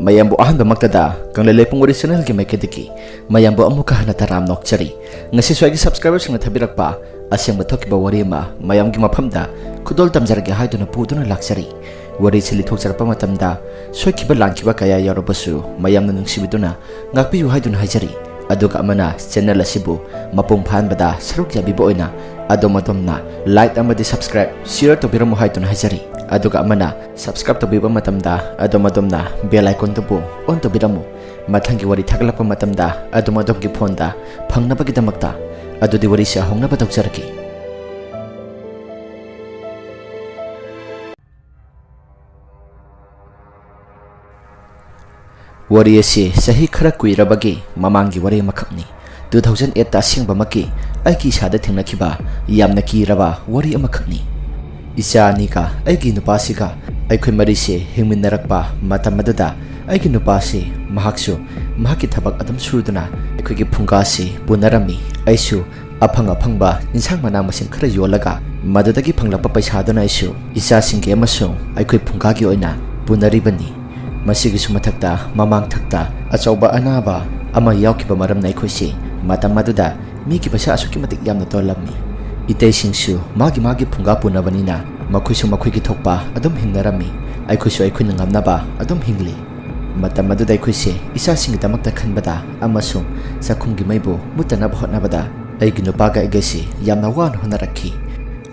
mayambu ahanba maktada kanglele pungwari channel ki maikadiki mayambu amuka hana taram nokchari ngasi swagi subscribers na thabirakpa asyang bathokiba wari ma mayamgi maphamda khudol tamjarge haiduna puduna laksari wari chili thokcharpa matamda soikiba langkiba kaya yarobasu mayamna nungsibiduna ngakpiyu haiduna haijari aduga amana channel asibu mapung phanbada saruk yabibo oina adomadomna like amadi subscribe share to biramu haiduna haijari aduga amana subscribe to biba matamda adomadomna bell icon to bu on to biramu mathangi wari thaglapa matamda adomadom gi phone da phangnabagi damakta adudi wari sha hongnaba tokjarki wari ase sahi khara kuirabagi mamangi wari makhakni 2008 ta singba maki aiki sada thingnakiba yamna kiraba wari amakhakni isa nika aigi nupasiga aikhoi marise hingminarakpa matamadada aigi nupasi mahaksu mahaki thabak adam suduna aikhoigi phungasi bunarami aisu aphangba insang mana masin khara yolaga madadagi phanglapa paisadana aisu isa singge amasung aikhoi phungagi oina bunaribani masigi sumathakta mamang thakta achauba anaba ama yaukiba maramna aikhoisi matamaduda miki pasa asuki matik yamna tolamni itei singsu magi phunga punabanina makhoisu makhoigi thokpa adum hingnarami aikhoisu aikhoina ngamnaba adum hingli matamaduda aikhoise isa singi damakta khanbada amasung sakhumgi maibo mutanaba hotnabada aigi nupaga egesi yamna wan honarakhi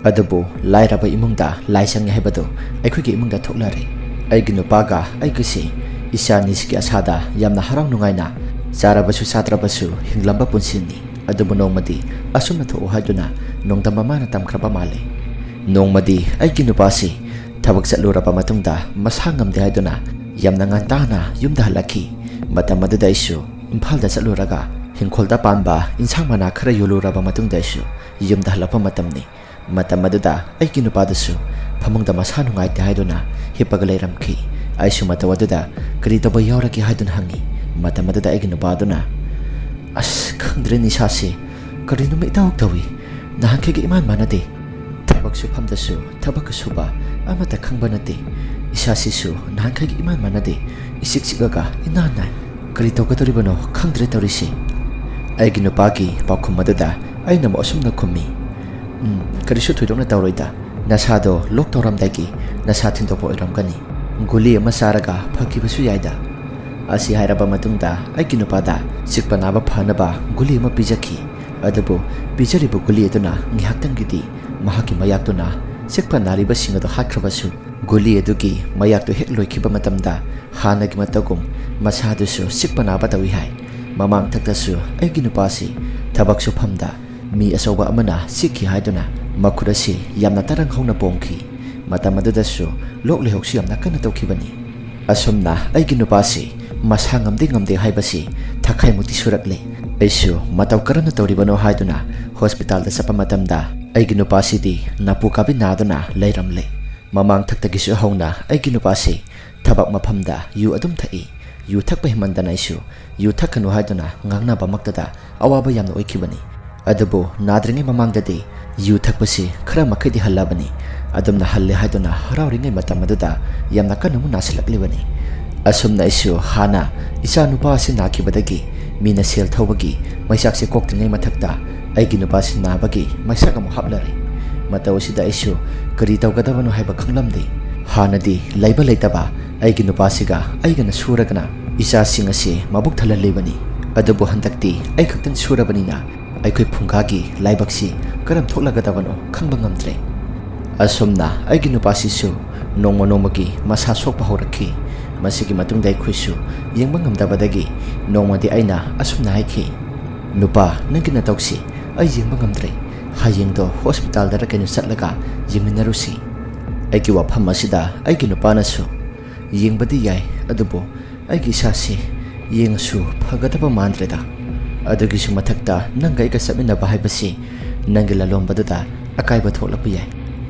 adubu lairaba imungda laisang hebado aikhoigi imungda thoklare aigi nupaga aigisi isa nisiki asada yamna harang nungaina Sarabasu satrabasu hinglamba punsini adubu nongmadi asumna tho haduna nongdamba mana tamkraba male nongmadi aigi nupasi thabak chatluraba matungda masangamde haduna yamna ngantana yumda halaki matamadada isu imphalda chatluraga hingkholda panba insang mana khara yoluraba matungda isu yumda halapa matamni matamadada aigi nupadasu phamungda masanu ngai te haduna hipaga leiramki aisu matawadada kari toba yauraki haduna hangi matamadada aigi nupaduna as khangdre nisasi kari numi dauk dawi nahankege iman manade thabak su phamdasu thabak suba amata khangba nate isasi su nahankege iman manade isik sigaga inana kari togatoribano khangdre torisi aigi nupagi pakhummadada aina mo asumna khummi kari su thoidona tawroida nasado lok toramdagi nasa thindokpo iramgani guli ama saraga phakibasu yaida asi hairaba matungda aigi nupada sikpanaba phanaba guli ama pijaki adubu pijaribu guli eduna ngihaktangidi mahaki mayaktuna sikpanariba singado hakrabasu guli edugi mayaktu hek loikiba matamda hanagi matagum masadusu sikpanaba tawi hai mamang thaktasu aigi nupasi thabaksu phamda mi asoba amana sikhi haiduna makhurasi yamna tarang hongna pongki matamadudasu lok lehoksu yamna kana tokibani asumna aigi nupasi masa ngamde haibasi thakai muti surakle aisu mataw karana toribano haiduna hospital da sapa matamda aigi nupasi di napu kabi naduna leiramle mamang thaktagisu hongna aigi nupasi thabak maphamda yu adum thai yu thakpa himandana isu yu thakanu haiduna ngangna bamaktada awaba yamna oikibani adubu nadringe mamangdadi yu thakpasi khara makhidi hallabani adumna halle haiduna harawringe matamadada yamna kanamu nasilaklibani asumna isu hana isa nupa si nakibadagi mina sel thawbagi maisak se koktingai mathakta aigi nupa si nabagi maisak amu hablare matawsida isu kari tawgadabano haiba khanglamde hanadi laiba leitaba aigi nupa siga aigana suragana isa singase mabuk thalalebani adubu handakti ai khaktan surabanina aikhoi phungagi laibaksi karam thoklagadabano khangba ngamtre asumna aigi nupa sisu nongmagi masa sokpa horakhi masigi matungda aikhoisu yengba ngamdabadagi nongmadi aina asumna haiki nupa nangina tawsi ai yengba ngamdre hayengdo hospital da rakenu satlaga yeminarusi aigi wafam asida aigi nupanasu yengbadi yai adubo aigi sasi yengasu phagadaba mandreda adugi su mathakta nangai ka saminaba haibasi nangi lalombadada akaiba tholapa yai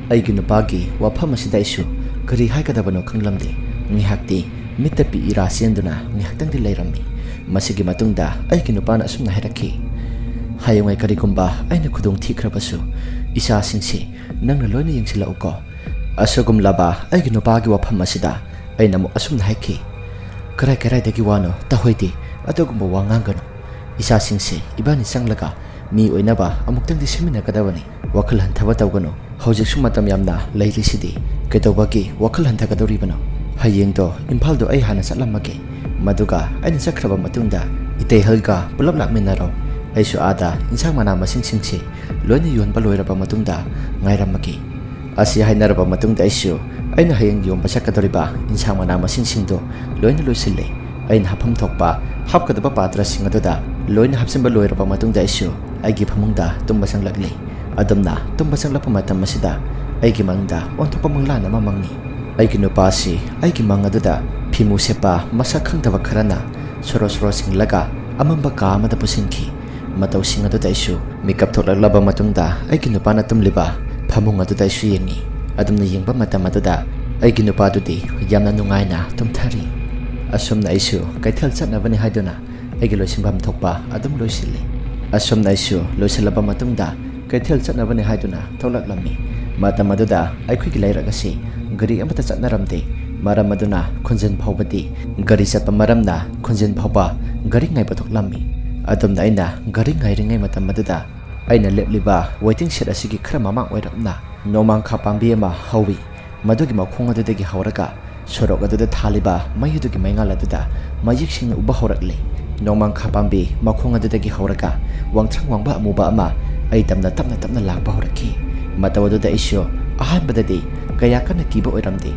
aigi nupagi wafam asida isu kari haikadabano khanglamde ngihakti mitapi ira senduna ngihaktangdi leirami masigi matungda aigi nupana asumna hairaki hayongai karigumba aina khudong thikrabasu isa singsi nangna loina yengsila uko asugum laba aigi nupagi wafam asida aina mo asumna haiki ꯀꯔꯥꯏꯗꯒꯤ ꯋꯥꯅꯣ ꯇꯥꯍꯣꯏꯗꯤ ꯑꯗꯨꯒꯨꯝꯕ ꯋꯥ ꯉꯥꯡꯒꯅꯨ ꯏꯆꯥꯁꯤꯡꯁꯦ ꯏꯕꯥꯅꯤ ꯆꯪꯂꯒ ꯃꯤ ꯑꯣꯏꯅꯕ ꯑꯃꯨꯛꯇꯪꯗꯤ ꯁꯦꯝꯃꯤꯟꯅꯒꯗꯕꯅꯤ ꯋꯥꯈꯜ ꯍꯟꯊꯕ ꯇꯧꯒꯅꯨ ꯍꯧꯖꯤꯛꯁꯨ ꯃꯇꯝ ꯌꯥꯝꯅ ꯂꯩꯔꯤꯁꯤꯗꯤ ꯀꯩꯗꯧꯕꯒꯤ ꯋꯥꯈꯜ ꯍꯟꯊꯒꯗꯧꯔꯤꯕꯅꯣ ꯍꯌꯦꯡꯗꯣ ꯏꯝꯐꯥꯜꯗꯣ ꯑꯩ ꯍꯥꯟꯅ ꯆꯠꯂꯝꯃꯒꯦ ꯃꯗꯨꯒ ꯑꯩꯅ ꯆꯠꯈ꯭ꯔꯕ ꯃꯇꯨꯡꯗ ꯏꯇꯩꯍꯜꯒ ꯄꯨꯂꯞ ꯂꯥꯛꯃꯤꯟꯅꯔꯣ ꯑꯩꯁꯨ ꯑꯥꯗ ꯏꯟꯁꯥꯡ ꯃꯅꯥ ꯃꯁꯤꯡꯁꯤꯡꯁꯤ ꯂꯣꯏꯅ ꯌꯣꯟꯕ ꯂꯣꯏꯔꯕ ꯃꯇꯨꯡꯗ ꯉꯥꯏꯔꯝꯃꯒꯦ ꯑꯁꯤ ꯍꯥꯏꯅꯔꯕ ꯃꯇꯨꯡꯗ ꯑꯩꯁꯨ ꯑꯩꯅ ꯍꯌꯦꯡ ꯌꯣꯟꯕ ꯆꯠꯀꯗꯧꯔꯤꯕ ꯏꯟꯁꯥꯡ ꯃꯅꯥ ꯃꯁꯤꯡꯁꯤꯡꯗꯣ ꯂꯣꯏꯅ ꯂꯣꯏꯁꯤꯜꯂꯦ ꯑꯩꯅ ꯍꯥꯞꯐꯝ ꯊꯣꯛꯄ ꯍꯥꯞꯀꯗꯕ ꯄꯥꯇ꯭ꯔꯁꯤꯡ ꯑꯗꯨꯗ ꯂꯣꯏꯅ ꯍꯥꯞꯆꯤꯟꯕ ꯂꯣꯏꯔꯕ ꯃꯇꯨꯡꯗ ꯑꯩꯁꯨ ꯑꯩꯒꯤ ꯐꯃꯨꯡꯗ ꯇꯨꯝꯕ ꯆꯪꯂꯛꯂꯤ ꯑꯗꯨꯝꯅ ꯇꯨꯝꯕ ꯆꯪꯂꯛꯄ ꯃꯇꯝ ꯑꯁꯤꯗ ꯑꯩꯒꯤ ꯃꯪꯗ ꯑꯣꯟꯊꯣꯛꯄ ꯃꯪꯂꯥꯟ ꯑꯃ ꯃꯪꯉꯤ ꯑꯩꯒꯤ ꯅꯨꯄꯥꯁꯤ ꯑꯩꯒꯤ ꯃꯪ ꯑꯗꯨꯗ ꯐꯤꯃꯨ ꯁꯦꯠꯄ ꯃꯁꯛ ꯈꯪꯗꯕ ꯈꯔꯅ ꯁꯣꯔꯣ ꯁꯤꯡꯂꯒ ꯑꯃꯝꯕ ꯀꯥ ꯑꯃꯗ ꯄꯨꯁꯤꯟꯈꯤ ꯃꯇꯧꯁꯤꯡ ꯑꯗꯨꯗ ꯑꯩꯁꯨ ꯃꯤꯀꯞ ꯊꯣꯛꯂꯛꯂꯕ ꯃꯇꯨꯡꯗ ꯑꯩꯒꯤ ꯅꯨꯄꯥꯅ ꯇꯨꯝꯂꯤꯕ ꯐꯃꯨꯡ ꯑꯗꯨꯗ ꯑꯩꯁꯨ ꯌꯦꯡꯉꯤ ꯑꯗꯨꯝꯅ ꯌꯦꯡꯕ ꯃꯇꯝ ꯑꯗꯨꯗ ꯑꯩꯒꯤ ꯅꯨꯄꯥꯗꯨꯗꯤ ꯌꯥꯝꯅ ꯅꯨꯡꯉꯥꯏꯅ ꯇꯨꯝꯊꯔꯤ ꯑꯁꯨꯝꯅ ꯑꯩꯁꯨ ꯀꯩꯊꯦꯜ ꯆꯠꯅꯕꯅꯤ ꯍꯥꯏꯗꯨꯅ ꯑꯩꯒꯤ ꯂꯣꯏꯁꯤꯟꯐꯝ ꯊꯣꯛꯄ ꯑꯗꯨꯝ ꯂꯣꯏꯁꯤꯜꯂꯤ ꯑꯁꯨꯝꯅ ꯑꯩꯁꯨ ꯂꯣꯏꯁꯤꯜꯂꯕ ꯃꯇꯨꯡꯗ ꯀꯩꯊꯦꯜ ꯆꯠꯅꯕꯅꯤ ꯍꯥꯏꯗꯨꯅ ꯊꯣꯛꯂꯛꯂꯝꯃꯤ ꯃꯇꯝ ꯑꯗꯨꯗ ꯑꯩꯈꯣꯏꯒꯤ ꯂꯩꯔꯛ ꯑꯁꯤ ꯒꯥꯔꯤ ꯑꯃꯠꯇ ꯆꯠꯅꯔꯝꯗꯦ ꯃꯔꯝ ꯑꯗꯨꯅ ꯈꯨꯟꯖꯤꯟ ꯐꯥꯎꯕꯗꯤ ꯒꯥꯔꯤ ꯆꯠꯄ ꯃꯔꯝꯅ ꯈꯨꯟꯖꯤꯟ ꯐꯥꯎꯕ ꯒꯥꯔꯤ ꯉꯥꯏꯕ ꯊꯣꯛꯂꯝꯃꯤ ꯑꯗꯨꯝꯅ ꯑꯩꯅ ꯒꯥꯔꯤ ꯉꯥꯏꯔꯤꯉꯩ ꯃꯇꯝ ꯑꯗꯨꯗ ꯑꯩꯅ ꯂꯦꯞꯂꯤꯕ ꯋꯦꯇꯤꯡ ꯁꯦꯠ ꯑꯁꯤꯒꯤ ꯈꯔ ꯃꯃꯥꯡ ꯑꯣꯏꯔꯞꯅ ꯅꯣꯡꯃꯥꯡꯈꯥ ꯄꯥꯝꯕꯤ ꯑꯃ ꯍꯧꯋꯤ ꯃꯗꯨꯒꯤ ꯃꯈꯣꯡ ꯑꯗꯨꯗꯒꯤ ꯍꯧꯔꯒ ꯁꯣꯔꯣꯛ ꯑꯗꯨꯗ ꯊꯥꯜꯂꯤꯕ ꯃꯩ ꯑꯗꯨꯒꯤ ꯃꯩꯉꯥꯜ ꯑꯗꯨꯗ ꯃꯌꯦꯛ ꯁꯦꯡꯅ ꯎꯕ ꯍꯧꯔꯛꯂꯤ ꯅꯣꯡꯃꯥꯡꯈꯥ ꯄꯥꯝꯕꯤ ꯃꯈꯣꯡ ꯑꯗꯨꯗꯒꯤ ꯍꯧꯔꯒ ꯋꯥꯡꯊ꯭ꯔꯪ ꯋꯥꯡꯕ ꯑꯃꯨꯕ ꯑꯃ ꯑꯩ ꯇꯞꯅ ꯂꯥꯛꯄ ꯍꯧꯔꯛꯈꯤ ꯃꯇꯧ ꯑꯗꯨꯗ ꯑꯩꯁꯨ ꯑꯍꯥꯟꯕꯗꯗꯤ ꯀꯌꯥ ꯀꯟꯅ ꯀꯤꯕ ꯑꯣꯏꯔꯝꯗꯦ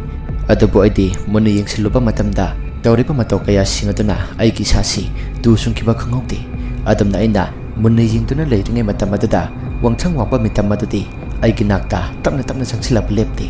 ꯑꯗꯨꯕꯨ ꯑꯩꯗꯤ ꯃꯨꯟꯅ ꯌꯦꯡꯁꯤꯜꯂꯨꯕ ꯃꯇꯝꯗ ꯇꯧꯔꯤꯕ ꯃꯇꯧ ꯀꯌꯥꯁꯤꯡ ꯑꯗꯨꯅ ꯑꯩꯒꯤ ꯏꯁꯥꯁꯤ ꯇꯨ ꯁꯨꯡꯈꯤꯕ ꯈꯪꯍꯧꯗꯦ ꯑꯗꯨꯝꯅ ꯑꯩꯅ ꯃꯨꯟꯅ ꯌꯦꯡꯗꯨꯅ ꯂꯩꯔꯤꯉꯩ ꯃꯇꯝ ꯑꯗꯨꯗ ꯋꯥꯡꯊ꯭ꯔꯪ ꯋꯥꯡꯕ ꯃꯤꯇꯝ ꯑꯗꯨꯗꯤ ꯑꯩꯒꯤ ꯅꯥꯛꯇ ꯇꯞꯅ ꯆꯪꯁꯤꯜꯂꯛꯄ ꯂꯦꯞꯇꯦ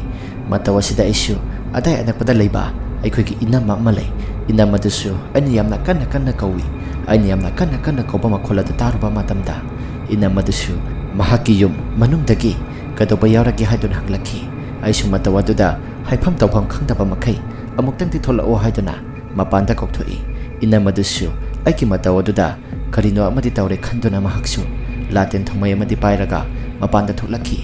ꯃꯇꯧ ꯑꯁꯤꯗ ꯑꯩꯁꯨ ꯑꯗꯥꯏ ꯑꯅꯛꯄꯗ ꯂꯩꯕ ꯑꯩꯈꯣꯏꯒꯤ ꯏꯅꯝꯃ ꯑꯃ ꯂꯩ ꯏꯅꯝ ꯑꯗꯨꯁꯨ ꯑꯩꯅ ꯌꯥꯝꯅ ꯀꯟꯅ ꯀꯧꯏ ꯑꯩꯅ ꯌꯥꯝꯅ ꯀꯟꯅ ꯀꯧꯕ ꯃꯈꯣꯜ ꯑꯗꯨ ꯇꯥꯔꯨꯕ ꯃꯇꯝꯗ ꯏꯅꯝ ꯑꯗꯨꯁꯨ ꯃꯍꯥꯛꯀꯤ ꯌꯨꯝ ꯃꯅꯨꯡꯗꯒꯤ ꯀꯩꯗꯧꯕ ꯌꯥꯎꯔꯒꯦ ꯍꯥꯏꯗꯨꯅ ꯍꯪꯂꯛꯈꯤ ꯑꯩꯁꯨ ꯃꯇꯧ ꯑꯗꯨꯗ ꯍꯥꯏꯐꯝ ꯇꯧꯐꯝ ꯈꯪꯗꯕ ꯃꯈꯩ ꯑꯃꯨꯛꯇꯪꯗꯤ ꯊꯣꯛꯂꯛꯑꯣ ꯍꯥꯏꯗꯨꯅ ꯃꯄꯥꯟꯗ ꯀꯧꯊꯣꯛꯏ ꯏꯅꯝ ꯑꯗꯨꯁꯨ ꯑꯩꯒꯤ ꯃꯇꯧ ꯑꯗꯨꯗ ꯀꯔꯤꯅꯣ ꯑꯃꯗꯤ ꯇꯧꯔꯦ ꯈꯟꯗꯨꯅ ꯃꯍꯥꯛꯁꯨ ꯂꯥꯇꯦꯟ ꯊꯣꯡꯃꯩ ꯑꯃꯗꯤ ꯄꯥꯏꯔꯒ ꯃꯄꯥꯟꯗ ꯊꯣꯛꯂꯛꯈꯤ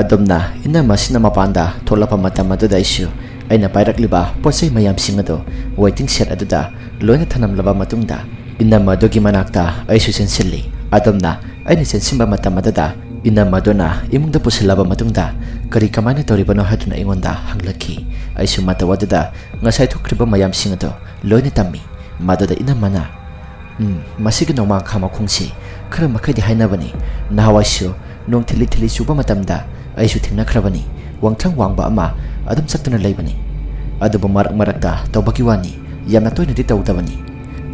ꯑꯗꯨꯝꯅ ꯏꯅꯝ ꯑꯁꯤꯅ ꯃꯄꯥꯟꯗ ꯊꯣꯛꯂꯛꯄ ꯃꯇꯝ ꯑꯗꯨꯗ ꯑꯩꯁꯨ ꯑꯩꯅ ꯄꯥꯏꯔꯛꯂꯤꯕ ꯄꯣꯠꯆꯩ ꯃꯌꯥꯝꯁꯤꯡ ꯑꯗꯨ ꯋꯦꯇꯤꯡ ꯁꯦꯠ ꯑꯗꯨꯗ ꯂꯣꯏꯅ ꯊꯅꯝꯂꯕ ꯃꯇꯨꯡꯗ ꯏꯅꯝ ꯑꯗꯨꯒꯤ ꯃꯅꯥꯛꯇ ꯑꯩꯁꯨ ꯆꯦꯟꯁꯤꯜꯂꯤ ꯑꯗꯨꯝꯅ ꯑꯩꯅ ꯆꯦꯟꯁꯤꯟꯕ ꯃꯇꯝ ꯑꯗꯨꯗ ꯏꯅꯝ ꯑꯗꯨꯅ ꯏꯃꯨꯡꯗ ꯄꯨꯁꯤꯜꯂꯕ ꯃꯇꯨꯡꯗ ꯀꯃꯥꯏꯅ ꯇꯧꯔꯤꯕꯅꯣ ꯍꯥꯏꯗꯨꯅ ꯑꯩꯉꯣꯟꯗ ꯍꯪꯂꯛꯈꯤ ꯑꯩꯁꯨ ꯃꯇꯧ ꯑꯗꯨꯗ ꯉꯁꯥꯏ ꯊꯣꯛꯈ꯭ꯔꯤꯕ ꯃꯌꯥꯝꯁꯤꯡ ꯑꯗꯨ ꯂꯣꯏꯅ ꯇꯝꯃꯤ ꯃꯗꯨꯗ ꯏꯅꯝꯃꯅ ꯃꯁꯤꯒꯤ ꯅꯣꯡꯃꯥꯡꯈꯥ ꯃꯈꯣꯡꯁꯤ ꯈꯔ ꯃꯈꯩꯗꯤ ꯍꯥꯏꯅꯕꯅꯤ ꯅꯍꯥꯟꯋꯥꯏꯁꯨ ꯅꯣꯡ ꯊꯤꯜꯂꯤ ꯆꯨꯕ ꯃꯇꯝꯗ ꯑꯩꯁꯨ ꯊꯦꯡꯅꯈ꯭ꯔꯕꯅꯤ ꯋꯥꯡꯊ꯭ꯔꯪ ꯋꯥꯡꯕ ꯑꯃ ꯑꯗꯨꯝ ꯆꯠꯇꯨꯅ ꯂꯩꯕꯅꯤ ꯑꯗꯨꯕꯨ ꯃꯔꯛꯇ ꯇꯧꯕꯒꯤ ꯋꯥꯅꯤ ꯌꯥꯝꯅ ꯇꯣꯏꯅꯗꯤ ꯇꯧꯗꯕꯅꯤ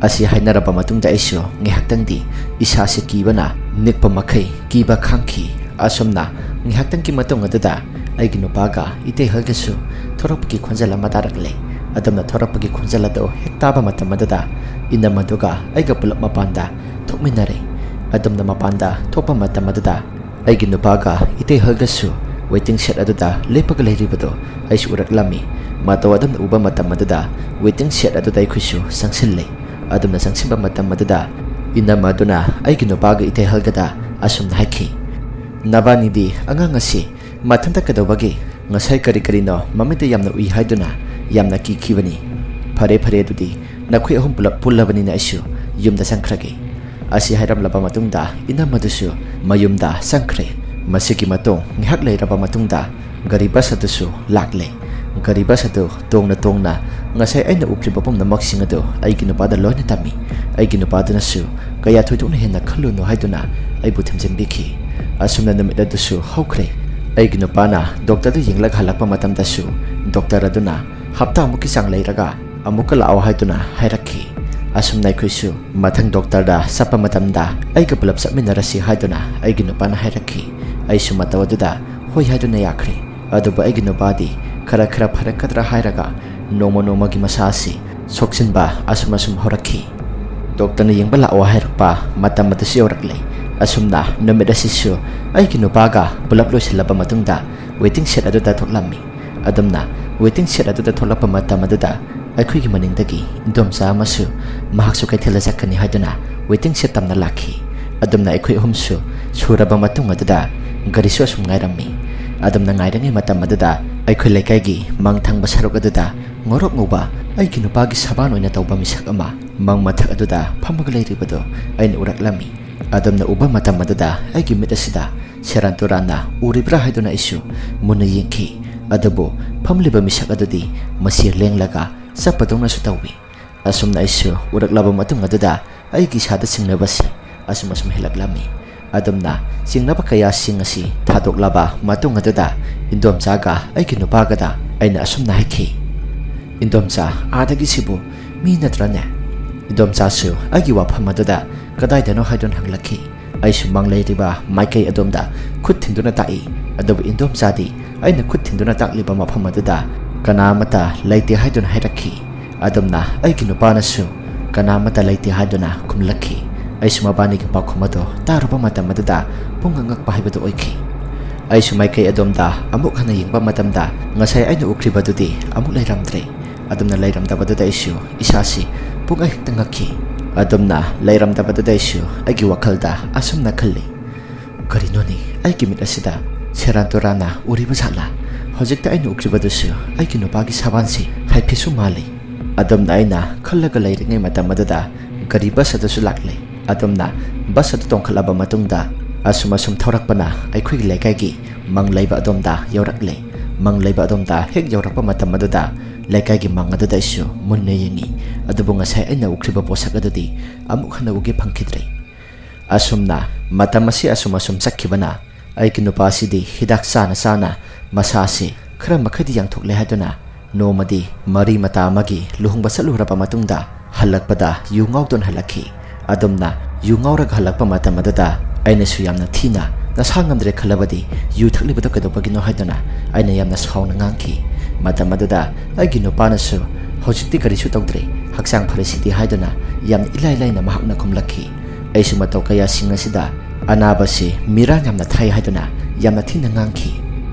ꯑꯁꯤ ꯍꯥꯏꯅꯔꯕ ꯃꯇꯨꯡꯗ ꯑꯩꯁꯨ ꯉꯥꯏꯍꯥꯛꯇꯪꯗꯤ ꯏꯁꯥꯁꯤ ꯀꯤꯕꯅ ꯅꯤꯛꯄ ꯃꯈꯩ ꯀꯤꯕ ꯈꯥꯡꯈꯤ ꯑꯁꯨꯝꯅ ꯉꯥꯏꯍꯥꯛꯇꯪꯒꯤ ꯃꯇꯨꯡ ꯑꯗꯨꯗ ꯑꯩꯒꯤ ꯅꯨꯄꯥꯒ ꯏꯇꯩꯍꯜꯒꯁꯨ ꯊꯣꯔꯛꯄꯒꯤ ꯈꯣꯟꯖꯦꯜ ꯑꯃ ꯇꯥꯔꯛꯂꯦ ꯑꯗꯨꯝꯅ ꯊꯣꯔꯛꯄꯒꯤ ꯈꯣꯟꯖꯦꯜ ꯑꯗꯨ ꯍꯦꯛ ꯇꯥꯕ ꯃꯇꯝ ꯑꯗꯨꯗ ꯏꯅꯝ ꯑꯗꯨꯒ ꯑꯩꯒ ꯄꯨꯂꯞ ꯃꯄꯥꯟꯗ ꯊꯣꯛꯃꯤꯟꯅꯔꯦ ꯑꯗꯨꯝꯅ ꯃꯄꯥꯟꯗ ꯊꯣꯛꯄ ꯃꯇꯝ ꯑꯗꯨꯗ ꯑꯩꯒꯤ ꯅꯨꯄꯥꯒ ꯏꯇꯩꯍꯜꯒꯁꯨ ꯋꯦꯇꯤꯡ ꯁꯦꯠ ꯑꯗꯨꯗ ꯂꯦꯞꯄꯒ ꯂꯩꯔꯤꯕꯗꯨ ꯑꯩꯁꯨ ꯎꯔꯛꯂꯝꯃꯤ ꯃꯇꯧ ꯑꯗꯨꯝꯅ ꯎꯕ ꯃꯇꯝ ꯑꯗꯨꯗ ꯋꯦꯇꯤꯡ ꯁꯦꯠ ꯑꯗꯨꯗ ꯑꯩꯈꯣꯏꯁꯨ ꯆꯪꯁꯤꯜꯂꯦ ꯑꯗꯨꯝꯅ ꯆꯪꯁꯤꯟꯕ ꯃꯇꯝ ꯑꯗꯨꯗ ꯏꯅꯝ ꯑꯗꯨꯅ ꯑꯩꯒꯤ ꯅꯨꯄꯥꯒ ꯏꯇꯩꯍꯜꯒꯗ ꯑꯁꯨꯝꯅ ꯍꯥꯏꯈꯤ ꯅꯕꯥꯅꯤꯗꯤ ꯑꯉꯥꯡ ꯑꯁꯤ ꯃꯊꯟꯇ ꯀꯩꯗꯧꯕꯒꯤ ꯉꯁꯥꯏ ꯀꯔꯤꯅꯣ ꯃꯃꯤꯠꯇ ꯌꯥꯝꯅ ꯎꯏ ꯍꯥꯏꯗꯨꯅ ꯌꯥꯝꯅ ꯀꯤꯈꯤꯕꯅꯤ ꯐꯔꯦ ꯑꯗꯨꯗꯤ ꯅꯈꯣꯏ ꯑꯍꯨꯝ ꯄꯨꯂꯞ ꯄꯨꯜꯂꯕꯅꯤꯅ ꯑꯩꯁꯨ ꯌꯨꯝꯗ ꯆꯪꯈ꯭ꯔꯒꯦ ꯑꯁꯤ ꯍꯥꯏꯔꯝꯂꯕ ꯃꯇꯨꯡꯗ ꯏꯅꯝ ꯑꯗꯨꯁꯨ ꯃꯌꯨꯝꯗ ꯆꯪꯈ꯭ꯔꯦ ꯃꯁꯤꯒꯤ ꯃꯇꯨꯡ ꯉꯥꯏꯍꯥꯛ ꯂꯩꯔꯕ ꯃꯇꯨꯡꯗ ꯒꯥꯔꯤ ꯕꯁ ꯑꯗꯨꯁꯨ ꯂꯥꯛꯂꯦ ꯒꯥꯔꯤ ꯕꯁ ꯑꯗꯨ ꯇꯣꯡꯅ ꯉꯁꯥꯏ ꯑꯩꯅ ꯎꯈ꯭ꯔꯤꯕ ꯄꯨꯝꯅꯃꯛꯁꯤꯡ ꯑꯗꯨ ꯑꯩꯒꯤ ꯅꯨꯄꯥꯗ ꯂꯣꯏꯅ ꯇꯝꯃꯤ ꯑꯩꯒꯤ ꯅꯨꯄꯥꯗꯨꯅꯁꯨ ꯀꯌꯥ ꯊꯣꯏꯗꯣꯛꯅ ꯍꯦꯟꯅ ꯈꯜꯂꯨꯅꯨ ꯍꯥꯏꯗꯨꯅ ꯑꯩꯕꯨ ꯊꯦꯝꯖꯤꯟꯕꯤꯈꯤ ꯑꯁꯨꯝꯅ ꯅꯨꯃꯤꯠ ꯑꯗꯨꯁꯨ ꯍꯧꯈ꯭ꯔꯦ ꯑꯩꯒꯤ ꯅꯨꯄꯥꯅ ꯗꯣꯛꯇꯔꯗ ꯌꯦꯡꯂꯒ ꯍꯜꯂꯛꯄ ꯃꯇꯝꯗꯁꯨ ꯗꯣꯛꯇꯔ ꯑꯗꯨꯅ ꯍꯞꯇꯥꯃꯨꯛꯀꯤ ꯆꯥꯡ ꯂꯩꯔꯒ ꯑꯃꯨꯛꯀ ꯂꯥꯛꯑꯣ ꯍꯥꯏꯗꯨꯅ ꯍꯥꯏꯔꯛꯈꯤ ꯑꯁꯨꯝꯅ ꯑꯩꯈꯣꯏꯁꯨ ꯃꯊꯪ ꯗꯣꯛꯇꯔꯗ ꯆꯠꯄ ꯃꯇꯝꯗ ꯑꯩꯒ ꯄꯨꯂꯞ ꯆꯠꯃꯤꯟꯅꯔꯁꯤ ꯍꯥꯏꯗꯨꯅ ꯑꯩꯒꯤ ꯅꯨꯄꯥꯅ ꯍꯥꯏꯔꯛꯈꯤ ꯑꯩꯁꯨ ꯃꯇꯧ ꯑꯗꯨꯗ ꯍꯣꯏ ꯍꯥꯏꯗꯨꯅ ꯌꯥꯈ꯭ꯔꯦ ꯑꯗꯨꯕꯨ ꯑꯩꯒꯤ ꯅꯨꯄꯥꯗꯤ ꯈꯔ ꯐꯔꯛꯀꯗ꯭ꯔꯥ ꯍꯥꯏꯔꯒ ꯅꯣꯡꯃꯒꯤ ꯃꯁꯥ ꯑꯁꯤ ꯁꯣꯛꯆꯤꯟꯕ ꯑꯁꯨꯝ ꯍꯧꯔꯛꯈꯤ ꯗꯣꯛꯇꯔꯅ ꯌꯦꯡꯕ ꯂꯥꯛꯑꯣ ꯍꯥꯏꯔꯛꯄ ꯃꯇꯝ ꯑꯗꯨꯁꯨ ꯌꯧꯔꯛꯂꯦ ꯑꯁꯨꯝꯅ ꯅꯨꯃꯤꯠ ꯑꯁꯤꯁꯨ ꯑꯩꯒꯤ ꯅꯨꯄꯥꯒ ꯄꯨꯂꯞ ꯂꯣꯏꯁꯤꯜꯂꯕ ꯃꯇꯨꯡꯗ ꯋꯦꯇꯤꯡ ꯁꯦꯠ ꯑꯗꯨꯗ ꯊꯣꯛꯂꯝꯃꯤ ꯑꯗꯨꯝꯅ ꯋꯦꯇꯤꯡ ꯁꯦꯠ ꯑꯗꯨꯗ ꯊꯣꯛꯂꯛꯄ ꯃꯇꯝ ꯑꯗꯨꯗ ꯑꯩꯈꯣꯏꯒꯤ ꯃꯅꯤꯡꯗꯒꯤ ꯏꯟꯗꯣꯝꯆꯥ ꯑꯃꯁꯨ ꯃꯍꯥꯛꯁꯨ ꯀꯩꯊꯦꯜꯗ ꯆꯠꯀꯅꯤ ꯍꯥꯏꯗꯨna ꯋꯦꯇꯤꯡ ꯁꯦꯠ ꯇꯝꯅ ꯂꯥꯛꯈꯤ ꯑꯗꯨꯝꯅ ꯑꯩꯈꯣꯏ ꯑꯍꯨꯝꯁꯨ ꯁꯨꯔꯕ ꯃꯇꯨꯡ ꯑꯗꯨꯗ ꯒꯥꯔꯤꯁꯨ ꯑꯁꯨꯝ ꯉꯥꯏꯔꯝꯃꯤ ꯑꯗꯨꯝꯅ ꯉꯥꯏꯔꯤꯉꯩ ꯃꯇꯝ ꯑꯗꯨꯗ ꯑꯩꯈꯣꯏ ꯂꯩꯀꯥꯏꯒꯤ ꯃꯪ ꯊꯪꯕ ꯁꯔꯨꯛ ꯑꯗꯨꯗ ꯉꯧꯔꯣꯛ ꯉꯧꯕ ꯑꯩꯒꯤ ꯅꯨꯄꯥꯒꯤ ꯁꯕꯥꯟ ꯑꯣꯏꯅ ꯇꯧꯕ ꯃꯤꯁꯛ ꯑꯃ ꯃꯪ ꯃꯊꯛ ꯑꯗꯨꯗ ꯐꯝꯃꯒ ꯂꯩꯔꯤꯕꯗꯨ ꯑꯩꯅ ꯎꯔꯛꯂꯝꯃꯤ꯫ ꯑꯗꯨꯝꯅ ꯎꯕ ꯃꯇꯝ ꯑꯗꯨꯗ ꯑꯩꯒꯤ ꯃꯤꯠ ꯑꯁꯤꯗ ꯁꯦꯔꯥꯟ ꯇꯨꯔꯥꯟꯅ ꯎꯔꯤꯕ꯭ꯔꯥ ꯍꯥꯏꯗꯨꯅ ꯑꯩꯁꯨ ꯃꯨꯟꯅ ꯌꯦꯡꯈꯤ꯫ ꯑꯗꯨꯕꯨ ꯐꯝꯂꯤꯕ ꯃꯤꯁꯛ ꯑꯗꯨꯗꯤ ꯃꯁꯤ ꯂꯦꯡꯂꯒ ꯆꯠꯄꯗꯧꯅꯁꯨ ꯇꯧꯏ꯫ ꯑꯁꯨꯝꯅ ꯑꯩꯁꯨ ꯎꯔꯛꯂꯕ ꯃꯇꯨꯡ ꯑꯗꯨꯗ ꯑꯩꯒꯤ ꯏꯁꯥꯗ ꯆꯤꯡꯅꯕꯁꯤ ꯑꯁꯨꯝ ꯍꯦꯜꯂꯛꯂꯝꯃꯤ꯫ ꯑꯗꯨꯝꯅ ꯆꯤꯡꯅꯕ ꯀꯌꯥꯁꯤꯡ ꯑꯁꯤ ꯊꯥꯗꯣꯛꯂꯕ ꯃꯇꯨꯡ ꯑꯗꯨꯗ ꯏꯟꯗꯣꯝꯆꯥꯒ ꯑꯩꯒꯤ ꯅꯨꯄꯥꯒꯗ ꯑꯩꯅ ꯑꯁꯨꯝꯅ ꯍꯥꯏꯈꯤ, "ꯏꯟꯗꯣꯝꯆꯥ, ꯑꯥꯗꯒꯤꯁꯤꯕꯨ ꯃꯤ ꯅꯠꯇ꯭ꯔꯅꯦ?" ꯏꯟꯗꯣꯝꯆꯥꯁꯨ ꯑꯩꯒꯤ ꯋꯥꯐꯝ ꯑꯗꯨꯗ ꯀꯗꯥꯏꯗꯅꯣ ꯍꯥꯏꯗꯨꯅ ꯍꯪꯂꯛꯈꯤ꯫ ꯑꯩꯁꯨ ꯃꯪꯂꯩꯔꯤꯕ ꯃꯥꯏꯀꯩ ꯑꯗꯣꯝꯗ ꯈꯨꯠ ꯊꯤꯟꯗꯨꯅ ꯇꯥꯛꯏ꯫ ꯑꯗꯨꯕꯨ ꯏꯟꯗꯣꯝꯆꯥꯗꯤ ꯑꯩꯅ ꯈꯨꯠ ꯊꯤꯟꯗꯨꯅ ꯇꯥꯛꯂꯤꯕ ꯃꯐꯝ ꯑꯗꯨꯗ ꯀꯅꯥꯃꯠꯇ ꯂꯩꯇꯦ ꯍꯥꯏꯗꯨꯅ ꯍꯥꯏꯔꯛꯈꯤ꯫ ꯑꯗꯨꯝꯅ ꯑꯩꯒꯤ ꯅꯨꯄꯥꯅꯁꯨ ꯀꯅꯥꯃꯠꯇ ꯂꯩꯇꯦ ꯍꯥꯏꯗꯨꯅ ꯈꯨꯝꯂꯛꯈꯤ꯫ ꯑꯩꯁꯨ ꯃꯕꯥꯅꯤꯒꯤ ꯄꯥꯎꯈꯨꯝ ꯑꯗꯨ ꯇꯥꯔꯨꯕ ꯃꯇꯝ ꯑꯗꯨꯗ ꯄꯨꯡ ꯑꯉꯛꯄ ꯍꯥꯏꯕꯗꯨ ꯑꯣꯏꯈꯤ꯫ ꯑꯩꯁꯨ ꯃꯥꯏꯀꯩ ꯑꯗꯣꯝꯗ ꯑꯃꯨꯛ ꯍꯟꯅ ꯌꯦꯡꯕ ꯃꯇꯝꯗ ꯉꯁꯥꯏ ꯑꯩꯅ ꯎꯈ꯭ꯔꯤꯕꯗꯨꯗꯤ ꯑꯃꯨꯛ ꯂꯩꯔꯝꯗ꯭ꯔꯦ꯫ ꯑꯗꯨꯝꯅ ꯂꯩꯔꯝꯗꯕꯗꯨꯗ ꯑꯩꯁꯨ ꯏꯁꯥꯁꯤ ꯄꯨꯡ ꯍꯦꯛꯇ ꯉꯛꯈꯤ꯫ ꯑꯗꯨꯝꯅ ꯂꯩꯔꯝꯗꯕꯗꯨꯗ ꯑꯩꯁꯨ ꯑꯩꯒꯤ ꯋꯥꯈꯜꯗ ꯑꯁꯨꯝꯅ ꯈꯜꯂꯤ, "ꯀꯔꯤꯅꯣꯅꯤ ꯑꯩꯒꯤ ꯃꯤꯠ ꯑꯁꯤꯗ ꯁꯦꯔꯥꯟ ꯇꯨꯔꯥꯟꯅ ꯎꯔꯤꯕ ꯖꯥꯠꯂꯥ? ꯍꯧꯖꯤꯛꯇ ꯑꯩꯅ ꯎꯈ꯭ꯔꯤꯕꯗꯨꯁꯨ ꯑꯩꯒꯤ ꯅꯨꯄꯥꯒꯤ ꯁꯕꯥꯟꯁꯤ ꯍꯥꯏꯐꯦꯠꯁꯨ ꯃꯥꯜꯂꯤ." ꯑꯗꯨꯝꯅ ꯑꯩꯅ ꯈꯜꯂꯒ ꯂꯩꯔꯤꯉꯩ ꯃꯇꯝ ꯑꯗꯨꯗ ꯒꯥꯔꯤ ꯕꯁ ꯑꯗꯨꯁꯨ ꯂꯥꯛꯂꯦ꯫ ꯑꯗꯨꯝꯅ ꯕꯁ ꯑꯗꯨ ꯇꯣꯡꯈꯠꯂꯕ ꯃꯇꯨꯡꯗ ꯑꯁꯨꯝ ꯊꯧꯔꯛꯄꯅ ꯑꯩꯈꯣꯏꯒꯤ ꯂꯩꯀꯥꯏꯒꯤ ꯃꯪ ꯂꯩꯕ ꯑꯗꯣꯝꯗ ꯌꯧꯔꯛꯂꯦ꯫ ꯃꯪ ꯂꯩꯕ ꯑꯗꯣꯝꯗ ꯍꯦꯛ ꯌꯧꯔꯛꯄ ꯃꯇꯝ ꯑꯗꯨꯗ ꯂꯩꯀꯥꯏꯒꯤ ꯃꯪ ꯑꯗꯨꯗ ꯑꯩꯁꯨ ꯃꯨꯟꯅ ꯌꯦꯡꯉꯤ꯫ ꯑꯗꯨꯕꯨ ꯉꯁꯥꯏ ꯑꯩꯅ ꯎꯈ꯭ꯔꯤꯕ ꯄꯣꯠꯁꯛ ꯑꯗꯨꯗꯤ ꯑꯃꯨꯛ ꯍꯟꯅ ꯎꯒꯦ ꯐꯪꯈꯤꯗ꯭ꯔꯦ꯫ ꯑꯁꯨꯝꯅ ꯃꯇꯝ ꯑꯁꯤ ꯑꯁꯨꯝ ꯆꯠꯈꯤꯕꯅ ꯑꯩꯒꯤ ꯅꯨꯄꯥꯁꯤꯗꯤ ꯍꯤꯗꯥꯛ ꯆꯥꯅ ꯃꯁꯥꯁꯤ ꯈꯔ ꯃꯈꯩꯗꯤ ꯌꯥꯡꯊꯣꯛꯂꯦ ꯍꯥꯏꯗꯨꯅ ꯅꯣꯡꯃꯗꯤ ꯃꯔꯤ ꯃꯇꯥ ꯑꯃꯒꯤ ꯂꯨꯍꯣꯡꯕ ꯆꯠꯂꯨꯔꯕ ꯃꯇꯨꯡꯗ ꯍꯜꯂꯛꯄꯗ ꯌꯨ ꯉꯥꯎꯗꯨꯅ ꯍꯜꯂꯛꯈꯤ꯫ ꯑꯗꯨꯝꯅ ꯌꯨ ꯉꯥꯎꯔꯒ ꯍꯜꯂꯛꯄ ꯃꯇꯝ ꯑꯗꯨꯗ ꯑꯩꯅꯁꯨ ꯌꯥꯝꯅ ꯊꯤꯅ, "ꯅꯁꯥ ꯉꯝꯗ꯭ꯔꯦ ꯈꯜꯂꯕꯗꯤ ꯌꯨ ꯊꯛꯂꯤꯕꯗꯣ ꯀꯩꯗꯧꯕꯒꯤꯅꯣ?" ꯍꯥꯏꯗꯨꯅ ꯑꯩꯅ ꯌꯥꯝꯅ ꯁꯥꯎꯅ ꯉꯥꯡꯈꯤ꯫ ꯃꯇꯝ ꯑꯗꯨꯗ ꯑꯩꯒꯤ ꯅꯨꯄꯥꯅꯁꯨ, "ꯍꯧꯖꯤꯛꯇꯤ ꯀꯔꯤꯁꯨ ꯇꯧꯗ꯭ꯔꯦ, ꯍꯛꯆꯥꯡ ꯐꯔꯤꯁꯤꯗꯤ" ꯍꯥꯏꯗꯨꯅ ꯌꯥꯝꯅ ꯏꯂꯥꯏ ꯂꯥꯏꯅ ꯃꯍꯥꯛꯅ ꯈꯨꯝꯂꯛꯈꯤ꯫ ꯑꯩꯁꯨ ꯃꯇꯧ ꯀꯌꯥꯁꯤꯡ ꯑꯁꯤꯗ ꯑꯅꯥꯕꯁꯤ ꯃꯤꯔꯥꯡ ꯌꯥꯝꯅ ꯊꯥꯏ ꯍꯥꯏꯗꯨꯅ ꯌꯥꯝꯅ ꯊꯤꯅ ꯉꯥꯡꯈꯤ꯫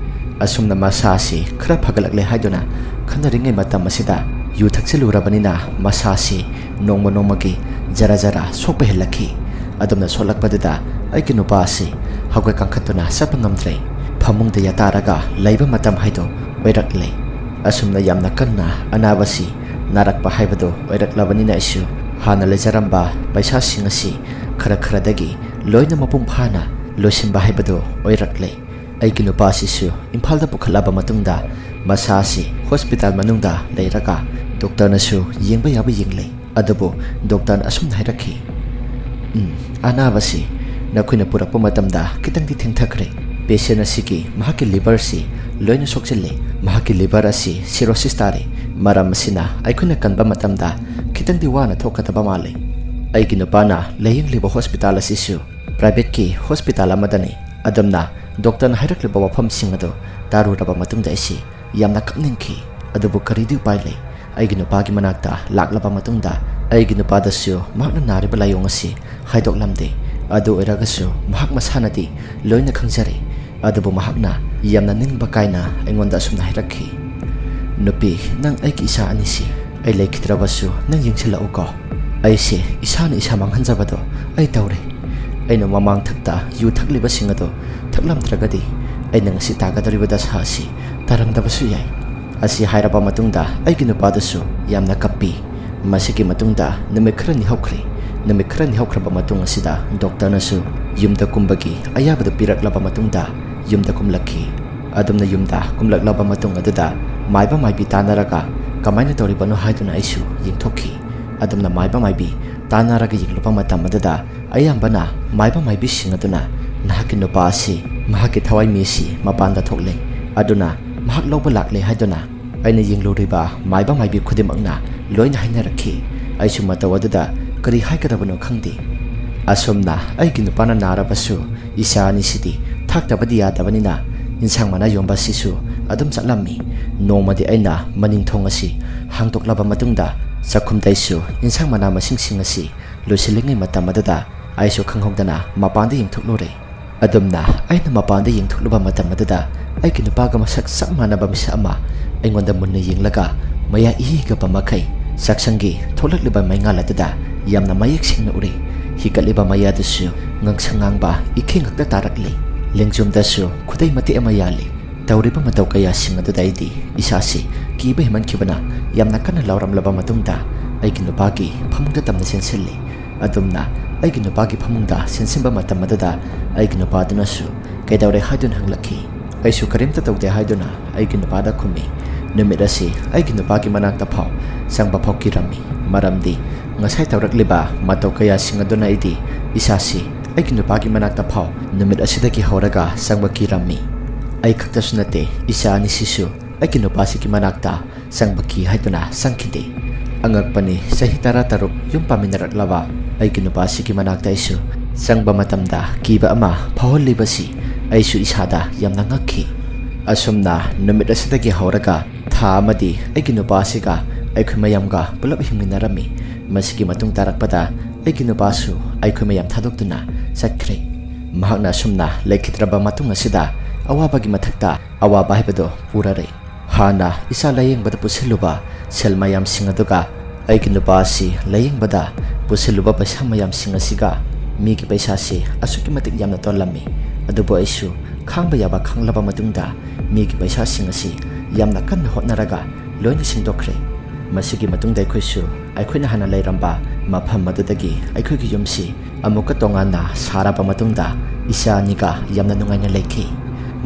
ꯑꯁꯨꯝꯅ ꯃꯁꯥꯁꯤ ꯈꯔ ꯐꯒꯠꯂꯛꯂꯦ ꯍꯥꯏꯗꯨꯅ ꯈꯟꯅꯔꯤꯉꯩ ꯃꯇꯝ ꯑꯁꯤꯗ ꯌꯨ ꯊꯛꯆꯤꯜꯂꯨꯔꯕꯅꯤꯅ ꯃꯁꯥꯁꯤ ꯅꯣꯡꯃ ꯅꯣꯡꯃꯒꯤ ꯖꯔ ꯁꯣꯛꯄ ꯍꯦꯜꯂꯛꯈꯤ꯫ ꯑꯗꯨꯝꯅ ꯁꯣꯛꯂꯛꯄꯗꯨꯗ ꯑꯩꯒꯤ ꯅꯨꯄꯥ ꯑꯁꯤ ꯍꯧꯒꯠ ꯀꯥꯡꯈꯠꯇꯨꯅ ꯆꯠꯄ ꯉꯝꯗ꯭ꯔꯦ꯫ ꯐꯃꯨꯡꯗ ꯌꯥꯇꯥꯔꯒ ꯂꯩꯕ ꯃꯇꯝ ꯍꯥꯏꯗꯨ ꯑꯣꯏꯔꯛꯂꯦ꯫ ꯑꯁꯨꯝꯅ ꯌꯥꯝꯅ ꯀꯟꯅ ꯑꯅꯥꯕꯁꯤ ꯅꯥꯔꯛꯄ ꯍꯥꯏꯕꯗꯨ ꯑꯣꯏꯔꯛꯂꯕꯅꯤꯅ ꯑꯩꯁꯨ ꯍꯥꯟꯅ ꯂꯩꯖꯔꯝꯕ ꯄꯩꯁꯥꯁꯤꯡ ꯑꯁꯤ ꯈꯔꯗꯒꯤ ꯂꯣꯏꯅ ꯃꯄꯨꯡ ꯐꯥꯅ ꯂꯣꯏꯁꯤꯟꯕ ꯍꯥꯏꯕꯗꯨ ꯑꯣꯏꯔꯛꯂꯦ꯫ ꯑꯩꯒꯤ ꯅꯨꯄꯥꯁꯤꯁꯨ ꯏꯝꯐꯥꯜꯗ ꯄꯨꯈꯠꯂꯕ ꯃꯇꯨꯡꯗ ꯃꯁꯥꯁꯤ ꯍꯣꯁꯄꯤꯇꯥꯜ ꯃꯅꯨꯡꯗ ꯂꯩꯔꯒ ꯗꯣꯛꯇꯔꯅꯁꯨ ꯌꯦꯡꯕ ꯌꯥꯕ ꯌꯦꯡꯂꯦ꯫ ꯑꯗꯨꯕꯨ ꯗꯣꯛꯇꯔꯅ ꯑꯁꯨꯝꯅ ꯍꯥꯏꯔꯛꯈꯤ, "ꯑꯅꯥꯕꯁꯤ ꯅꯈꯣꯏꯅ ꯄꯨꯔꯛꯄ ꯃꯇꯝꯗ ꯈꯤꯇꯪꯗꯤ ꯊꯦꯡꯊꯈ꯭ꯔꯦ꯫ ꯄꯦꯁꯦꯟ ꯑꯁꯤꯒꯤ ꯃꯍꯥꯛꯀꯤ ꯂꯤꯚꯔꯁꯤ ꯂꯣꯏꯅ ꯁꯣꯛꯆꯤꯜꯂꯦ꯫ ꯃꯍꯥꯛꯀꯤ ꯂꯤꯚꯔ ꯑꯁꯤ ꯁꯤꯔꯣꯁꯤꯁ ꯇꯥꯔꯦ꯫ ꯃꯔꯝ ꯑꯁꯤꯅ ꯑꯩꯈꯣꯏꯅ ꯀꯟꯕ ꯃꯇꯝꯗ ꯈꯤꯇꯪꯗꯤ ꯋꯥꯅ ꯊꯣꯛꯀꯗꯕ ꯃꯥꯜꯂꯦ." ꯑꯩꯒꯤ ꯅꯨꯄꯥꯅ ꯂꯥꯌꯦꯡꯂꯤꯕ ꯍꯣꯁꯄꯤꯇꯥꯜ ꯑꯁꯤꯁꯨ ꯄ꯭ꯔꯥꯏꯚꯦꯠꯀꯤ ꯍꯣꯁꯄꯤꯇꯥꯜ ꯑꯃꯗꯅꯤ꯫ ꯑꯗꯨꯝꯅ ꯗꯣꯛꯇꯔꯅ ꯍꯥꯏꯔꯛꯂꯤꯕ ꯋꯥꯐꯝꯁꯤꯡ ꯑꯗꯨ ꯇꯥꯔꯨꯔꯕ ꯃꯇꯨꯡꯗ ꯑꯩꯁꯤ ꯌꯥꯝꯅ ꯀꯞꯅꯤꯡꯈꯤ꯫ ꯑꯗꯨꯕꯨ ꯀꯔꯤꯗꯤ ꯎꯄꯥꯏ ꯂꯩ? ꯑꯩꯒꯤ ꯅꯨꯄꯥꯒꯤ ꯃꯅꯥꯛꯇ ꯂꯥꯛꯂꯕ ꯃꯇꯨꯡꯗ ꯑꯩꯒꯤ ꯅꯨꯄꯥꯗꯁꯨ ꯃꯍꯥꯛꯅ ꯅꯥꯔꯤꯕ ꯂꯥꯏꯑꯣꯡ ꯑꯁꯤ ꯍꯥꯏꯗꯣꯛꯂꯝꯗꯦ꯫ ꯑꯗꯨ ꯑꯣꯏꯔꯒꯁꯨ ꯃꯍꯥꯛ ꯃꯁꯥꯅꯗꯤ ꯂꯣꯏꯅ ꯈꯪꯖꯔꯦ꯫ ꯑꯗꯨꯕꯨ ꯃꯍꯥꯛꯅ ꯌꯥꯝꯅ ꯅꯤꯡꯕ ꯀꯥꯏꯅ ꯑꯩꯉꯣꯟꯗ ꯑꯁꯨꯝꯅ ꯍꯥꯏꯔꯛꯈꯤ, "ꯅꯨꯄꯤ, ꯅꯪ ꯑꯩꯒꯤ ꯏꯆꯥ ꯑꯅꯤꯁꯤ ꯑꯩ ꯂꯩꯈꯤꯗ꯭ꯔꯕꯁꯨ ꯅꯪ ꯌꯦꯡꯁꯤꯜꯂꯛꯎꯀꯣ꯫ ꯑꯩꯁꯦ ꯏꯁꯥꯅ ꯏꯁꯥ ꯃꯥꯡꯍꯟꯖꯕꯗꯣ ꯑꯩ ꯇꯧꯔꯦ꯫ ꯑꯩꯅ ꯃꯃꯥꯡ ꯊꯛꯇ ꯌꯨ ꯊꯛꯂꯤꯕꯁꯤꯡ ꯑꯗꯨ ꯊꯛꯂꯝꯗ꯭ꯔꯒꯗꯤ ꯑꯩꯅ ꯉꯁꯤ ꯇꯥꯒꯗꯧꯔꯤꯕ ꯗꯁꯥ ꯑꯁꯤ ꯇꯥꯔꯝꯗꯕꯁꯨ ꯌꯥꯏ." ꯑꯁꯤ ꯍꯥꯏꯔꯕ ꯃꯇꯨꯡꯗ ꯑꯩꯒꯤ ꯅꯨꯄꯥꯗꯨꯁꯨ ꯌꯥꯝꯅ ꯀꯞꯄꯤ꯫ ꯃꯁꯤꯒꯤ ꯃꯇꯨꯡꯗ ꯅꯨꯃꯤꯠ ꯈꯔꯅꯤ ꯍꯧꯈ꯭ꯔꯦ꯫ ꯅꯨꯃꯤꯠ ꯈꯔꯅꯤ ꯍꯧꯈ꯭ꯔꯕ ꯃꯇꯨꯡ ꯑꯁꯤꯗ ꯗꯣꯛꯇꯔꯅꯁꯨ ꯌꯨꯝꯗ ꯀꯨꯝꯕꯒꯤ ꯑꯌꯥꯕꯗꯨ ꯄꯤꯔꯛꯂꯕ ꯃꯇꯨꯡꯗ ꯌꯨꯝꯗ ꯀꯨꯝꯂꯛꯈꯤ꯫ ꯑꯗꯨꯝꯅ ꯌꯨꯝꯗ ꯀꯨꯝꯂꯛꯂꯕ ꯃꯇꯨꯡ ꯑꯗꯨꯗ ꯃꯥꯏꯕ ꯃꯥꯏꯕꯤ ꯇꯥꯟꯅꯔꯒ ꯀꯃꯥꯏꯅ ꯇꯧꯔꯤꯕꯅꯣ ꯍꯥꯏꯗꯨꯅ ꯑꯩꯁꯨ ꯌꯦꯡꯊꯣꯛꯈꯤ꯫ ꯑꯗꯨꯝꯅ ꯃꯥꯏꯕ ꯃꯥꯏꯕꯤ ꯇꯥꯟꯅꯔꯒ ꯌꯦꯡꯂꯨꯕ ꯃꯇꯝ ꯑꯗꯨꯗ ꯑꯌꯥꯝꯕꯅ ꯃꯥꯏꯕ ꯃꯥꯏꯕꯤꯁꯤꯡ ꯑꯗꯨꯅ ꯅꯍꯥꯛꯀꯤ ꯅꯨꯄꯥ ꯑꯁꯤ ꯃꯍꯥꯛꯀꯤ ꯊꯋꯥꯏ ꯃꯤꯁꯤ ꯃꯄꯥꯟꯗ ꯊꯣꯛꯂꯦ, ꯑꯗꯨꯅ ꯃꯍꯥꯛ ꯂꯧꯕ ꯂꯥꯛꯂꯦ ꯍꯥꯏꯗꯨꯅ ꯑꯩꯅ ꯌꯦꯡꯂꯨꯔꯤꯕ ꯃꯥꯏꯕ ꯃꯥꯏꯕꯤ ꯈꯨꯗꯤꯡꯃꯛꯅ ꯂꯣꯏꯅ ꯍꯥꯏꯅꯔꯛꯈꯤ꯫ ꯑꯩꯁꯨ ꯃꯇꯧ ꯑꯗꯨꯗ ꯀꯔꯤ ꯍꯥꯏꯒꯗꯕꯅꯣ ꯈꯪꯗꯦ꯫ ꯑꯁꯨꯝꯅ ꯑꯩꯒꯤ ꯅꯨꯄꯥꯅ ꯅꯥꯔꯕꯁꯨ ꯏꯆꯥ ꯑꯅꯤꯁꯤꯗꯤ ꯊꯥꯛꯇꯕꯗꯤ ꯌꯥꯗꯕꯅꯤna ꯏꯟꯁꯥꯡ ꯃꯅꯥ ꯌꯣꯟꯕ ꯑꯁꯤꯁꯨ ꯑꯗꯨꯝ ꯆꯠꯂꯝꯃꯤ꯫ ꯅꯣꯡꯃꯗꯤ ꯑꯩꯅ ꯃꯅꯤꯡꯊꯣꯡ ꯑꯁꯤ ꯍꯥꯡꯗꯣꯛꯂꯕ ꯃꯇꯨꯡꯗ ꯆꯥꯛꯈꯨꯝꯗꯩꯁꯨ ꯏꯟꯁꯥꯡ ꯃꯅꯥ ꯃꯁꯤꯡꯁꯤꯡ ꯑꯁꯤ ꯂꯣꯏꯁꯤꯜꯂꯤꯉꯩ ꯃꯇꯝ ꯑꯗꯨꯗ ꯑꯩꯁꯨ ꯈꯪꯍꯧꯗꯅ ꯃꯄꯥꯟꯗ ꯌꯦꯡꯊꯣꯛꯂꯨꯔꯦ꯫ ꯑꯗꯨꯝꯅ ꯑꯩꯅ ꯃꯄꯥꯟꯗ ꯌꯦꯡꯊꯣꯛꯂꯨꯕ ꯃꯇꯝ ꯑꯗꯨꯗ ꯑꯩꯒꯤ ꯅꯨꯄꯥꯒ ꯃꯁꯛ ꯆꯞ ꯃꯥꯟꯅꯕ ꯃꯤꯁꯛ ꯑꯃ ꯑꯩꯉꯣꯟꯗ ꯃꯨꯟꯅ ꯌꯦꯡꯂꯒ ꯃꯌꯥ ꯏꯍꯤꯒꯞꯄ ꯃꯈꯩ ꯆꯥꯛꯁꯪꯒꯤ ꯊꯣꯛꯂꯛꯂꯤꯕ ꯃꯩꯉꯥꯜ ꯑꯗꯨꯗ ꯌꯥꯝꯅ ꯃꯌꯦꯛ ꯁꯦꯡꯅ ꯎꯔꯦ꯫ ꯍꯤꯒꯠꯂꯤꯕ ꯃꯌꯥꯗꯨꯁꯨ ꯉꯥꯡꯁꯪ ꯉꯥꯡꯕ ꯏꯈꯦꯡ ꯈꯛꯇ ꯇꯥꯔꯛꯂꯤ꯫ ꯂꯦꯡꯖꯨꯝꯗꯁꯨ ꯈꯨꯗꯩ ꯃꯇꯦꯛ ꯑꯃ ꯌꯥꯜꯂꯤ꯫ ꯇꯧꯔꯤꯕ ꯃꯇꯧ ꯀꯌꯥꯁꯤꯡ ꯑꯗꯨꯗ ꯑꯩꯗꯤ ꯏꯁꯥꯁꯤ ꯀꯤꯕ ꯍꯦꯟꯃꯟꯈꯤꯕꯅ ꯌꯥꯝꯅ ꯀꯟꯅ ꯂꯥꯎꯔꯝꯂꯕ ꯃꯇꯨꯡꯗ ꯑꯩꯒꯤ ꯅꯨꯄꯥꯒꯤ ꯐꯃꯨꯡꯗ ꯇꯝꯅ ꯆꯦꯟꯁꯤꯜꯂꯤ꯫ ꯑꯗꯨꯝꯅ ꯑꯩꯒꯤ ꯅꯨꯄꯥꯒꯤ ꯐꯃꯨꯡꯗ ꯆꯦꯟꯁꯤꯟꯕ ꯃꯇꯝ ꯑꯗꯨꯗ ꯑꯩꯒꯤ ꯅꯨꯄꯥꯗꯨꯅꯁꯨ ꯀꯩꯗꯧꯔꯦ ꯍꯥꯏꯗꯨꯅ ꯍꯪꯂꯛꯈꯤ꯫ ꯑꯩꯁꯨ ꯀꯔꯤꯝꯇ ꯇꯧꯗꯦ ꯍꯥꯏꯗꯨꯅ ꯑꯩꯒꯤ ꯅꯨꯄꯥꯗ ꯈꯨꯝꯃꯤ꯫ ꯅꯨꯃꯤꯠ ꯑꯁꯤ ꯑꯩꯒꯤ ꯅꯨꯄꯥꯒꯤ ꯃꯅꯥꯛꯇ ꯐꯥꯎ ꯆꯪꯕ ꯐꯥꯎ ꯀꯤꯔꯝꯃꯤ, ꯃꯔꯝꯗꯤ ꯉꯁꯥꯏ ꯇꯧꯔꯛꯂꯤꯕ ꯃꯇꯧ ꯀꯌꯥꯁꯤꯡ ꯑꯗꯨꯅ ꯑꯩꯗꯤ ꯏꯁꯥꯁꯤ ꯑꯩꯒꯤ ꯅꯨꯄꯥꯒꯤ ꯃꯅꯥꯛꯇ ꯐꯥꯎ ꯅꯨꯃꯤꯠ ꯑꯁꯤꯗꯒꯤ ꯍꯧꯔꯒ ꯆꯪꯕ ꯀꯤꯔꯝꯃꯤ꯫ ꯑꯩ ꯈꯛꯇꯁꯨ ꯅꯠꯇꯦ, ꯏꯆꯥ ꯑꯅꯤꯁꯤꯁꯨ ꯑꯩꯒꯤ ꯅꯨꯄꯥꯁꯤꯒꯤ ꯃꯅꯥꯛꯇ ꯆꯪꯕ ꯀꯤ ꯍꯥꯏꯗꯨꯅ ꯆꯪꯈꯤꯗꯦ꯫ ꯑꯉꯛꯄꯅꯤ, ꯆꯍꯤ 13 ꯌꯨꯝ ꯄꯥꯟꯃꯤꯟꯅꯔꯛꯂꯕ ꯑꯩꯒꯤ ꯅꯨꯄꯥꯁꯤꯒꯤ ꯃꯅꯥꯛꯇ ꯑꯩꯁꯨ ꯆꯪꯕ ꯃꯇꯝꯗ ꯀꯤꯕ ꯑꯃ ꯐꯥꯎꯍꯜꯂꯤꯕꯁꯤ ꯑꯩꯁꯨ ꯏꯁꯥꯗ ꯌꯥꯝꯅ ꯉꯛꯈꯤ꯫ ꯑꯁꯨꯝꯅ ꯅꯨꯃꯤꯠ ꯑꯁꯤꯗꯒꯤ ꯍꯧꯔꯒ ꯊꯥ ꯑꯃꯗꯤ ꯑꯩꯒꯤ ꯅꯨꯄꯥꯁꯤꯒ ꯑꯩꯈꯣꯏ ꯃꯌꯥꯝꯒ ꯄꯨꯂꯞ ꯍꯤꯡꯃꯤꯟꯅꯔꯝꯃꯤ꯫ ꯃꯁꯤꯒꯤ ꯃꯇꯨꯡ ꯇꯥꯔꯛꯄꯗ ꯑꯩꯒꯤ ꯅꯨꯄꯥꯁꯨ ꯑꯩꯈꯣꯏ ꯃꯌꯥꯝ ꯊꯥꯗꯣꯛꯇꯨꯅ ꯆꯠꯈ꯭ꯔꯦ꯫ ꯃꯍꯥꯛꯅ ꯑꯁꯨꯝꯅ ꯂꯩꯈꯤꯗ꯭ꯔꯕ ꯃꯇꯨꯡ ꯑꯁꯤꯗ ꯑꯋꯥꯕꯒꯤ ꯃꯊꯛꯇ ꯑꯋꯥꯕ ꯍꯥꯏꯕꯗꯨ ꯄꯨꯔꯔꯦ꯫ ꯍꯥꯟꯅ ꯏꯆꯥ ꯂꯥꯌꯦꯡꯕꯗ ꯄꯨꯁꯤꯜꯂꯨꯕ ꯁꯦꯜ ꯃꯌꯥꯝꯁꯤꯡ ꯑꯗꯨꯒ ꯑꯩꯒꯤ ꯅꯨꯄꯥ ꯑꯁꯤ ꯂꯥꯌꯦꯡꯕꯗ ꯄꯨꯁꯤꯜꯂꯨꯕ ꯄꯩꯁꯥ ꯃꯌꯥꯝꯁꯤꯡ ꯑꯁꯤꯒ ꯃꯤꯒꯤ ꯄꯩꯁꯥꯁꯤ ꯑꯁꯨꯛꯀꯤ ꯃꯇꯤꯛ ꯌꯥꯝꯅ ꯇꯣꯜꯂꯝꯃꯤ꯫ ꯑꯗꯨꯕꯨ ꯑꯩꯁꯨ ꯈꯥꯡꯕ ꯌꯥꯕ ꯈꯥꯡꯂꯕ ꯃꯇꯨꯡꯗ ꯃꯤꯒꯤ ꯄꯩꯁꯥꯁꯤꯡ ꯑꯁꯤ ꯌꯥꯝꯅ ꯀꯟꯅ ꯍꯣꯠꯅꯔꯒ ꯂꯣꯏꯅ ꯁꯤꯡꯗꯣꯛꯈ꯭ꯔꯦ꯫ ꯃꯁꯤꯒꯤ ꯃꯇꯨꯡꯗ ꯑꯩꯈꯣꯏꯁꯨ ꯑꯩꯈꯣꯏꯅ ꯍꯥꯟꯅ ꯂꯩꯔꯝꯕ ꯃꯐꯝ ꯑꯗꯨꯗꯒꯤ ꯑꯩꯈꯣꯏꯒꯤ ꯌꯨꯝꯁꯤ ꯑꯃꯨꯛꯀ ꯇꯣꯉꯥꯟꯅ ꯁꯥꯔꯕ ꯃꯇꯨꯡꯗ ꯏꯆꯥ ꯑꯅꯤꯒ ꯌꯥꯝꯅ ꯅꯨꯡꯉꯥꯏꯅ ꯂꯩꯈꯤ꯫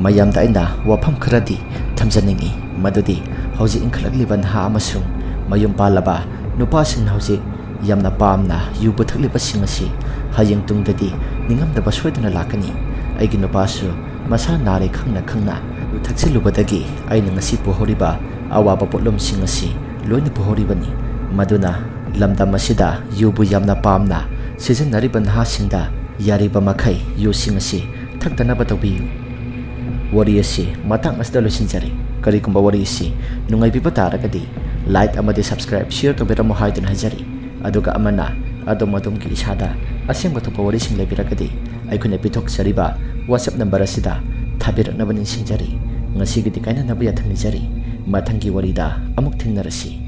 ꯃꯌꯥꯝꯗ ꯑꯩꯅ ꯋꯥꯐꯝ ꯈꯔꯗꯤ ꯊꯝꯖꯅꯤꯡꯉꯤ, ꯃꯗꯨꯗꯤ ꯍꯧꯖꯤꯛ ꯏꯟꯈꯠꯂꯛꯂꯤꯕ ꯅꯍꯥ ꯑꯃꯁꯨꯡ ꯃꯌꯨꯝ ꯄꯥꯜꯂꯕ ꯅꯨꯄꯥꯁꯤꯡꯅ ꯍꯧꯖꯤꯛ ꯌꯥꯝꯅ ꯄꯥꯝꯅ ꯌꯨꯕ ꯊꯛꯂꯤꯕꯁꯤꯡ ꯑꯁꯤ ꯍꯌꯦꯡ ꯇꯨꯡꯗꯗꯤ ꯅꯤꯡꯉꯝꯗꯕ ꯁꯣꯏꯗꯅ ꯂꯥꯛꯀꯅꯤ꯫ ꯑꯩꯒꯤ ꯅꯨꯄꯥꯁꯨ ꯃꯁꯥ ꯅꯥꯔꯦ ꯈꯪꯅ ꯈꯪꯅ ꯌꯨ ꯊꯛꯆꯤꯜꯂꯨꯕꯗꯒꯤ ꯑꯩꯅ ꯉꯁꯤ ꯄꯨꯍꯧꯔꯤꯕ ꯑꯋꯥꯕ ꯄꯣꯠꯂꯨꯝꯁꯤꯡ ꯑꯁꯤ ꯂꯣꯏꯅ ꯄꯨꯍꯧꯔꯤꯕꯅꯤ꯫ ꯃꯗꯨꯅ ꯂꯝꯗꯝ ꯑꯁꯤꯗ ꯌꯨꯕꯨ ꯌꯥꯝꯅ ꯄꯥꯝꯅ ꯁꯤꯖꯤꯟꯅꯔꯤꯕ ꯅꯍꯥꯁꯤꯡꯗ ꯌꯥꯔꯤꯕ ꯃꯈꯩ ꯌꯨꯁꯤꯡ ꯑꯁꯤ ꯊꯛꯇꯅꯕ ꯇꯧꯕꯤꯌꯨ꯫ ꯋꯥꯔꯤ ꯑꯁꯤ ꯃꯇꯥꯡ ꯑꯁꯤꯗ ꯂꯣꯏꯁꯤꯟꯖꯔꯦ꯫ ꯀꯔꯤꯒꯨꯝꯕ ꯋꯥꯔꯤ ꯑꯁꯤ ꯅꯨꯡꯉꯥꯏꯕꯤꯕ ꯇꯥꯔꯒꯗꯤ ꯂꯥꯏꯛ ꯑꯃꯗꯤ ꯁꯕꯁꯀ꯭ꯔꯥꯏꯕ ꯁꯤꯌꯔ ꯇꯧꯕꯤꯔꯝꯃꯨ ꯍꯥꯏꯗꯨꯅ ꯍꯥꯏꯖꯔꯤ꯫ ꯑꯗꯨꯒ ꯑꯃꯅ ꯑꯗꯣꯝꯒꯤ ꯏꯁꯥꯗ ꯑꯁꯦꯡꯕ ꯊꯣꯛꯄ ꯋꯥꯔꯤꯁꯤꯡ ꯂꯩꯕꯤꯔꯒꯗꯤ ꯑꯩꯈꯣꯏꯅ ꯄꯤꯊꯣꯛꯆꯔꯤꯕ WhatsApp ꯅꯝꯕꯔ ꯑꯁꯤꯗ ꯊꯥꯕꯤꯔꯛꯅꯕ ꯅꯤꯡꯁꯤꯡꯖꯔꯤ꯫ ꯉꯁꯤꯒꯤꯗꯤ ꯀꯥꯏꯅꯅꯕ ꯌꯥꯊꯪ ꯅꯤꯖꯔꯤ꯫ ꯃꯊꯪꯒꯤ ꯋꯥꯔꯤꯗ ꯑꯃꯨꯛ ꯊꯦꯡꯅꯔꯁꯤ꯫